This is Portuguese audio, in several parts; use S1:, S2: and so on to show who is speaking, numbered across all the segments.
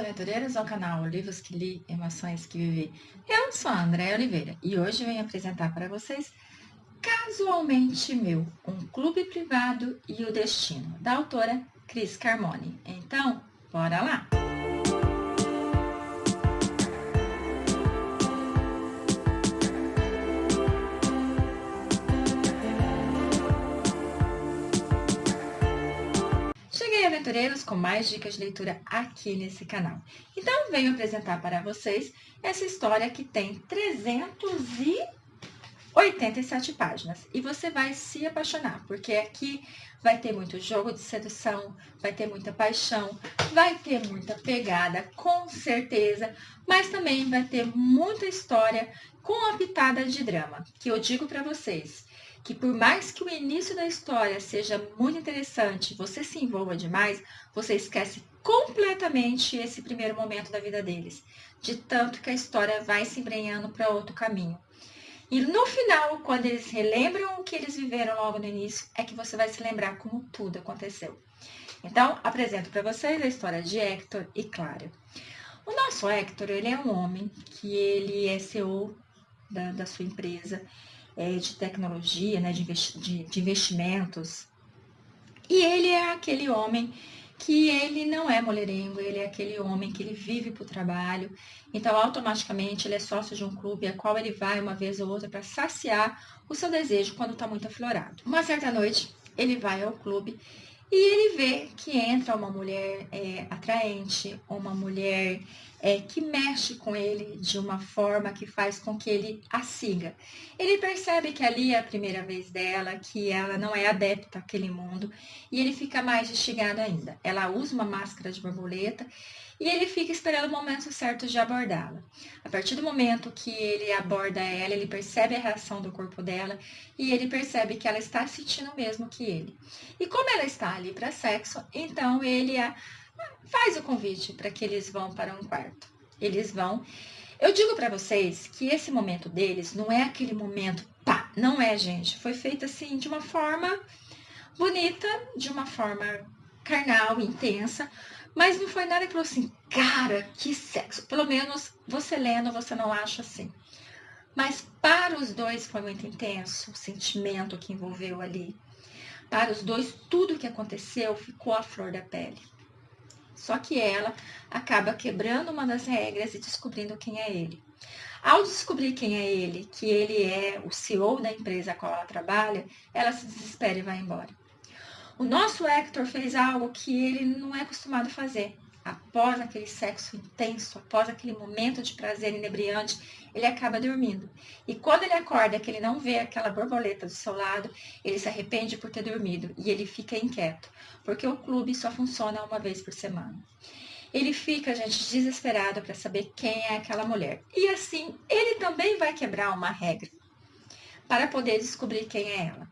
S1: aventureiros ao canal Livros que Li, Emoções que Vivi. Eu sou a Andréa Oliveira e hoje venho apresentar para vocês Casualmente Meu, um clube privado e o destino, da autora Cris Carmone. Então, bora lá! Cheguei, aventureiros, com mais dicas de leitura aqui nesse canal. Então, venho apresentar para vocês essa história que tem 387 páginas. E você vai se apaixonar, porque aqui vai ter muito jogo de sedução, vai ter muita paixão, vai ter muita pegada, com certeza, mas também vai ter muita história com uma pitada de drama, que eu digo para vocês, que por mais que o início da história seja muito interessante, você se envolva demais, você esquece completamente esse primeiro momento da vida deles, de tanto que a história vai se embrenhando para outro caminho. E no final, quando eles relembram o que eles viveram logo no início, é que você vai se lembrar como tudo aconteceu. Então, apresento para vocês a história de Hector e Clara. O nosso Hector, ele é um homem que ele é CEO da sua empresa de tecnologia, né, de investimentos. E ele é aquele homem que ele não é mulherengo, ele é aquele homem que ele vive para o trabalho. Então, automaticamente, ele é sócio de um clube a qual ele vai uma vez ou outra para saciar o seu desejo quando está muito aflorado. Uma certa noite, ele vai ao clube e ele vê que entra uma mulher atraente, uma mulher que mexe com ele de uma forma que faz com que ele a siga. Ele percebe que ali é a primeira vez dela, que ela não é adepta àquele mundo, e ele fica mais instigado ainda. Ela usa uma máscara de borboleta e ele fica esperando o momento certo de abordá-la. A partir do momento que ele aborda ela, ele percebe a reação do corpo dela e ele percebe que ela está sentindo o mesmo que ele. E como ela está ali para sexo, então ele faz o convite para que eles vão para um quarto. Eles vão. Eu digo para vocês que esse momento deles não é aquele momento, pá, não é, gente. Foi feito assim de uma forma bonita, de uma forma carnal, intensa, mas não foi nada que falou assim, cara, que sexo. Pelo menos você lendo, você não acha assim. Mas para os dois foi muito intenso o sentimento que envolveu ali. Para os dois, tudo o que aconteceu ficou à flor da pele. Só que ela acaba quebrando uma das regras e descobrindo quem é ele. Ao descobrir quem é ele, que ele é o CEO da empresa a qual ela trabalha, ela se desespera e vai embora. O nosso Hector fez algo que ele não é acostumado a fazer. Após aquele sexo intenso, após aquele momento de prazer inebriante, ele acaba dormindo. E quando ele acorda, que ele não vê aquela borboleta do seu lado, ele se arrepende por ter dormido e ele fica inquieto, porque o clube só funciona uma vez por semana. Ele fica, gente, desesperado para saber quem é aquela mulher. E assim, ele também vai quebrar uma regra para poder descobrir quem é ela.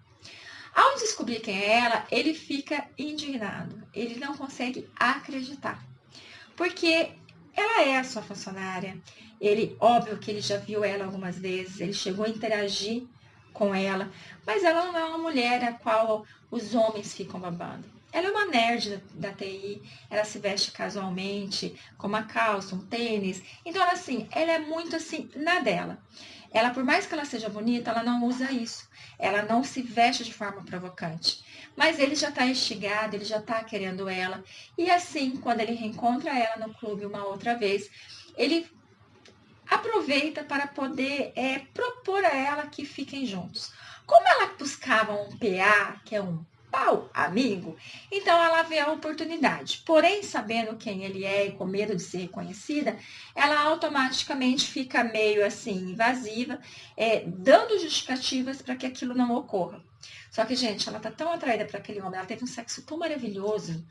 S1: Ao descobrir quem é ela, ele fica indignado. Ele não consegue acreditar. Porque ela é a sua funcionária. Ele, óbvio que ele já viu ela algumas vezes, ele chegou a interagir com ela, mas ela não é uma mulher a qual os homens ficam babando. Ela é uma nerd da TI, ela se veste casualmente, com uma calça, um tênis. Então, assim, ela é muito assim, na dela. Ela, por mais que ela seja bonita, ela não usa isso. Ela não se veste de forma provocante. Mas ele já está instigado, ele já está querendo ela. E assim, quando ele reencontra ela no clube uma outra vez, ele aproveita para poder propor a ela que fiquem juntos. Como ela buscava um PA, que é um pau amigo, então ela vê a oportunidade. Porém, sabendo quem ele é e com medo de ser reconhecida, ela automaticamente fica meio assim invasiva, dando justificativas para que aquilo não ocorra. Só que, gente, ela tá tão atraída para aquele homem, ela teve um sexo tão maravilhoso,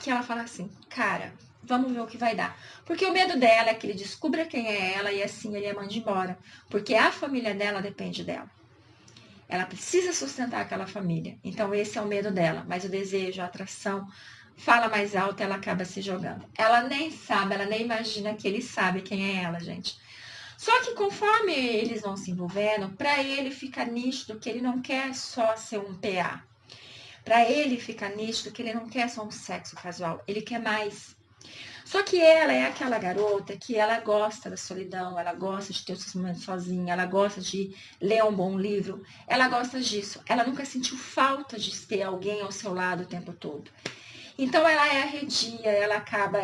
S1: que ela fala assim, cara, vamos ver o que vai dar. Porque o medo dela é que ele descubra quem é ela e assim ele a mande embora. Porque a família dela depende dela. Ela precisa sustentar aquela família. Então esse é o medo dela. Mas o desejo, a atração, fala mais alto e ela acaba se jogando. Ela nem sabe, ela nem imagina que ele sabe quem é ela, gente. Só que conforme eles vão se envolvendo, para ele fica nítido que ele não quer só ser um PA. Para ele fica nítido que ele não quer só um sexo casual, ele quer mais. Só que ela é aquela garota que ela gosta da solidão, ela gosta de ter os seus momentos sozinha, ela gosta de ler um bom livro, ela gosta disso. Ela nunca sentiu falta de ter alguém ao seu lado o tempo todo. Então ela é arredia, ela acaba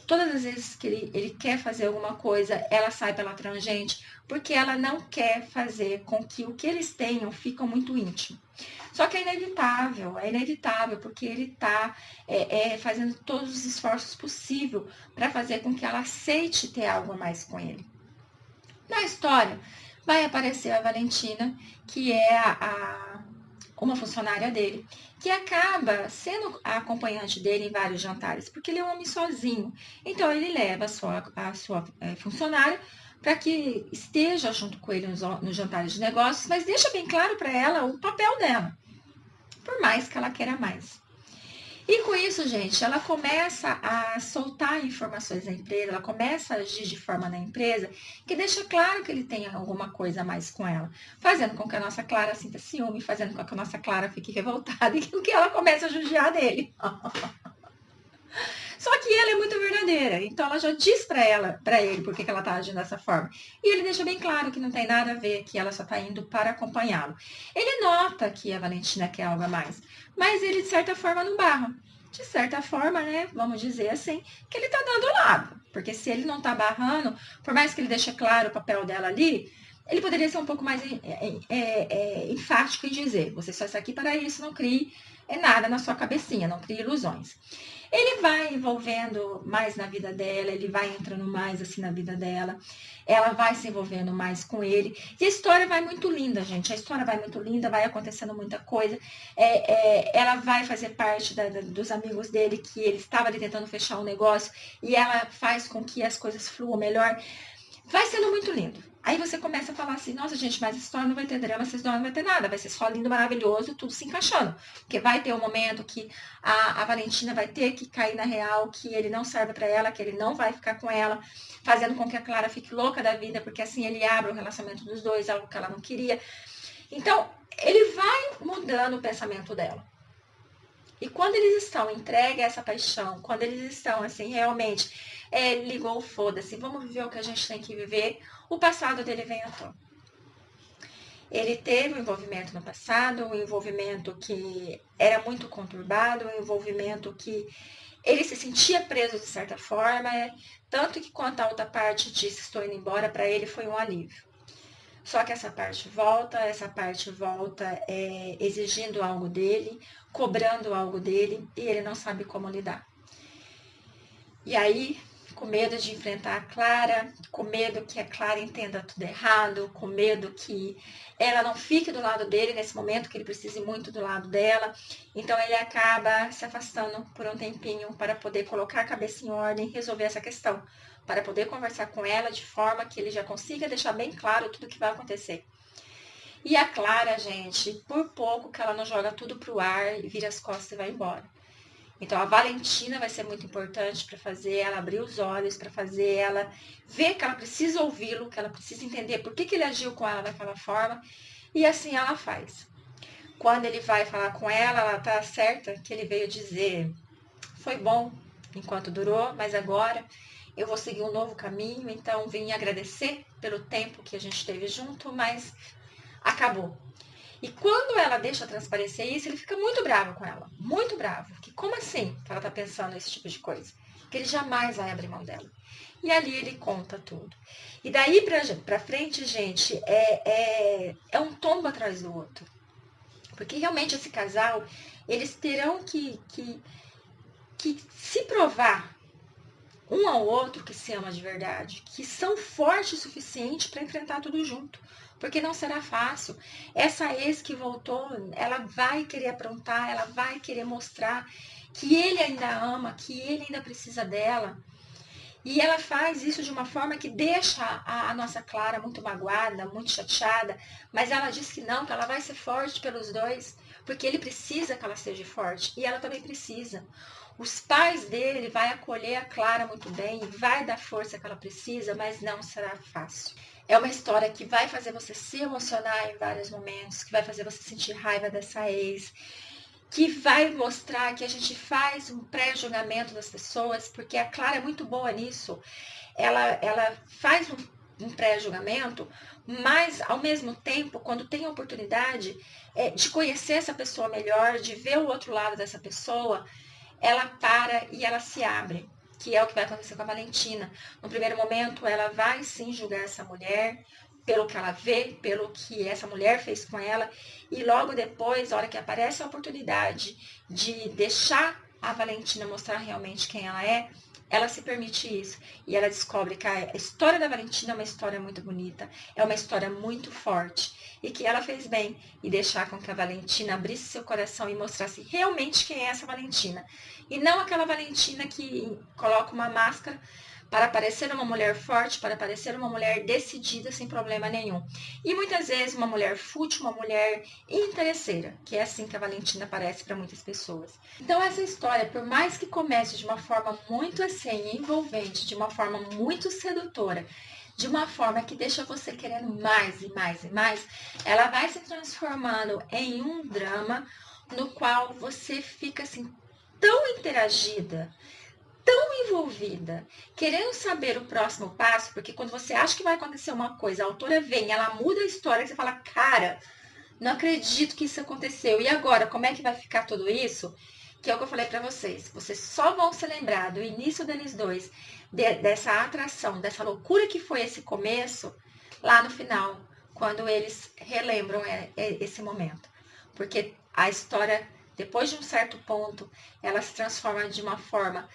S1: todas as vezes que ele quer fazer alguma coisa, ela sai pela tangente, porque ela não quer fazer com que o que eles tenham fique muito íntimo. Só que é inevitável, porque ele está fazendo todos os esforços possíveis para fazer com que ela aceite ter algo a mais com ele. Na história, vai aparecer a Valentina, que é uma funcionária dele, que acaba sendo a acompanhante dele em vários jantares, porque ele é um homem sozinho. Então ele leva a sua funcionária para que esteja junto com ele nos jantares de negócios, mas deixa bem claro para ela o papel dela, por mais que ela queira mais. E com isso, gente, ela começa a soltar informações da empresa, ela começa a agir de forma na empresa que deixa claro que ele tem alguma coisa a mais com ela, fazendo com que a nossa Clara sinta ciúme, fazendo com que a nossa Clara fique revoltada e que ela comece a judiar dele. Só que ela é muito verdadeira, então ela já diz para ele por que ela tá agindo dessa forma. E ele deixa bem claro que não tem nada a ver, que ela só tá indo para acompanhá-lo. Ele nota que a Valentina quer algo a mais, mas ele de certa forma não barra. De certa forma, né, vamos dizer assim, que ele tá dando lado. Porque se ele não tá barrando, por mais que ele deixe claro o papel dela ali, ele poderia ser um pouco mais enfático em dizer, você só está aqui para isso, não crie nada na sua cabecinha, não crie ilusões. Ele vai envolvendo mais na vida dela, ele vai entrando mais assim na vida dela, ela vai se envolvendo mais com ele. E a história vai muito linda, gente. A história vai muito linda, vai acontecendo muita coisa. Ela vai fazer parte dos amigos dele, que ele estava ali tentando fechar um negócio, e ela faz com que as coisas fluam melhor. Vai sendo muito lindo. Aí você começa a falar assim, nossa gente, mas a história não vai ter drama, essa história não vai ter nada, vai ser só lindo, maravilhoso, tudo se encaixando. Porque vai ter um momento que a Valentina vai ter que cair na real, que ele não serve para ela, que ele não vai ficar com ela, fazendo com que a Clara fique louca da vida, porque assim ele abre o relacionamento dos dois, algo que ela não queria. Então, ele vai mudando o pensamento dela. E quando eles estão entregues a essa paixão, quando eles estão assim, realmente, ligou, foda-se, vamos viver o que a gente tem que viver, o passado dele vem à tona. Ele teve um envolvimento no passado, um envolvimento que era muito conturbado, um envolvimento que ele se sentia preso de certa forma, tanto que quando a outra parte disse estou indo embora, para ele foi um alívio. Só que essa parte volta exigindo algo dele, cobrando algo dele, e ele não sabe como lidar. E aí, com medo de enfrentar a Clara, com medo que a Clara entenda tudo errado, com medo que ela não fique do lado dele nesse momento, que ele precise muito do lado dela. Então ele acaba se afastando por um tempinho para poder colocar a cabeça em ordem e resolver essa questão, para poder conversar com ela de forma que ele já consiga deixar bem claro tudo o que vai acontecer. E a Clara, gente, por pouco que ela não joga tudo pro ar e vira as costas e vai embora. Então a Valentina vai ser muito importante para fazer ela abrir os olhos, para fazer ela ver que ela precisa ouvi-lo, que ela precisa entender por que ele agiu com ela daquela forma. E assim ela faz. Quando ele vai falar com ela tá certa que ele veio dizer, foi bom enquanto durou, mas agora eu vou seguir um novo caminho, então vim agradecer pelo tempo que a gente teve junto, mas acabou. E quando ela deixa transparecer isso, ele fica muito bravo com ela. Muito bravo. Que como assim que ela tá pensando esse tipo de coisa? Que ele jamais vai abrir mão dela. E ali ele conta tudo. E daí pra frente, gente, é um tombo atrás do outro. Porque realmente esse casal, eles terão que se provar um ao outro que se ama de verdade, que são fortes o suficiente para enfrentar tudo junto. Porque não será fácil. Essa ex que voltou, ela vai querer aprontar, ela vai querer mostrar que ele ainda ama, que ele ainda precisa dela. E ela faz isso de uma forma que deixa a nossa Clara muito magoada, muito chateada, mas ela diz que não, que ela vai ser forte pelos dois, porque ele precisa que ela seja forte, e ela também precisa. Os pais dele vão acolher a Clara muito bem, vai dar força que ela precisa, mas não será fácil. É uma história que vai fazer você se emocionar em vários momentos, que vai fazer você sentir raiva dessa ex, que vai mostrar que a gente faz um pré-julgamento das pessoas, porque a Clara é muito boa nisso. Ela faz um pré-julgamento, mas ao mesmo tempo, quando tem a oportunidade de conhecer essa pessoa melhor, de ver o outro lado dessa pessoa, ela para e ela se abre, que é o que vai acontecer com a Valentina. No primeiro momento, ela vai sim julgar essa mulher, pelo que ela vê, pelo que essa mulher fez com ela, e logo depois, a hora que aparece a oportunidade de deixar a Valentina mostrar realmente quem ela se permite isso. E ela descobre que a história da Valentina é uma história muito bonita, é uma história muito forte, e que ela fez bem em deixar com que a Valentina abrisse seu coração e mostrasse realmente quem é essa Valentina. E não aquela Valentina que coloca uma máscara para parecer uma mulher forte, para parecer uma mulher decidida sem problema nenhum. E muitas vezes uma mulher fútil, uma mulher interesseira, que é assim que a Valentina parece para muitas pessoas. Então essa história, por mais que comece de uma forma muito assim, envolvente, de uma forma muito sedutora, de uma forma que deixa você querendo mais e mais e mais, ela vai se transformando em um drama no qual você fica assim tão interagida, tão envolvida, querendo saber o próximo passo, porque quando você acha que vai acontecer uma coisa, a autora vem, ela muda a história, e você fala, cara, não acredito que isso aconteceu. E agora, como é que vai ficar tudo isso? Que é o que eu falei para vocês. Vocês só vão se lembrar do início deles dois, dessa atração, dessa loucura que foi esse começo, lá no final, quando eles relembram esse momento. Porque a história, depois de um certo ponto, ela se transforma de uma forma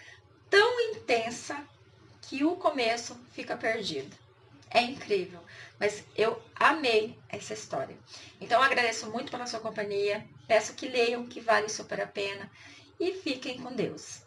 S1: tão intensa que o começo fica perdido. É incrível, mas eu amei essa história. Então eu agradeço muito pela sua companhia, peço que leiam, que vale super a pena, e fiquem com Deus.